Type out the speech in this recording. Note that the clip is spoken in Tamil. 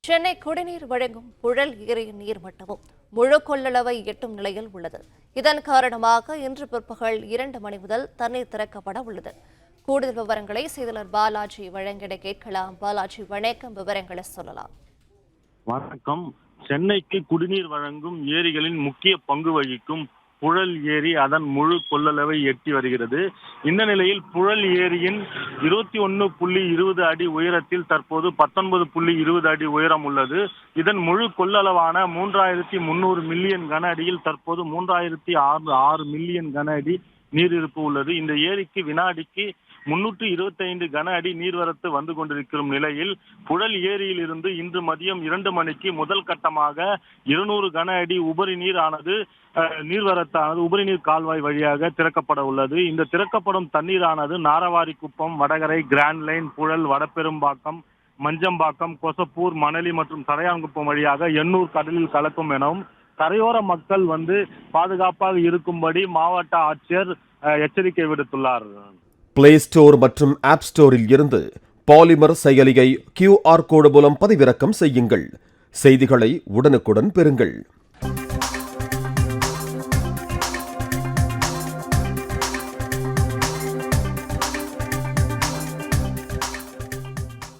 சென்னை குடிநீர் வழங்கும் புழல் ஏரியின் நீர்மட்டமும் முழு கொள்ளளவை எட்டும் நிலையில் உள்ளது. இதன் காரணமாக இன்று பிற்பகல் 2 மணி முதல் தண்ணீர் திறக்கப்பட உள்ளது. கூடுதல் விவரங்களை செய்தியாளர் பாலாஜி வழங்கிட கேட்கலாம். பாலாஜி, வணக்கம். விவரங்களை சொல்லலாம். வணக்கம். சென்னைக்கு குடிநீர் வழங்கும் ஏரிகளின் முக்கிய பங்கு வகிக்கும் புழல் ஏரி அதன் முழு கொள்ளளவை எட்டி வருகிறது. இந்த நிலையில் புழல் ஏரியின் 21.20 அடி உயரத்தில் தற்போது 19.20 அடி உயரம் உள்ளது. இதன் முழு கொள்ளளவான 3300 மில்லியன் கன அடியில் தற்போது 3006 மில்லியன் கன அடி நீர் இருப்பு உள்ளது. இந்த ஏரிக்கு வினாடிக்கு 325 கன அடி நீர்வரத்து வந்து கொண்டிருக்கும் நிலையில் புழல் ஏரியில் இருந்து இன்று மதியம் 2 மணிக்கு முதல் கட்டமாக 200 கன அடி உபரி நீரானது நீர்வரத்தானது உபரி நீர் கால்வாய் வழியாக திறக்கப்பட உள்ளது. இந்த திறக்கப்படும் தண்ணீரானது நாரவாரிக்குப்பம், வடகரை, கிராண்ட் லைன், புழல், வடபெரும்பாக்கம், மஞ்சம்பாக்கம், கொசப்பூர், மணலி மற்றும் சடையாங்குப்பம் வழியாக எண்ணூர் கடலில் கலக்கும் எனவும் கரையோர மக்கள் பாதுகாப்பாக இருக்கும்படி மாவட்ட ஆட்சியர் எச்சரிக்கை விடுத்துள்ளார். பிளே ஸ்டோர் மற்றும் ஆப் ஸ்டோரில் இருந்து பாலிமர் செயலியை QR கோடு மூலம் பதிவிறக்கம் செய்யுங்கள். செய்திகளை உடனுக்குடன் பெறுங்கள்.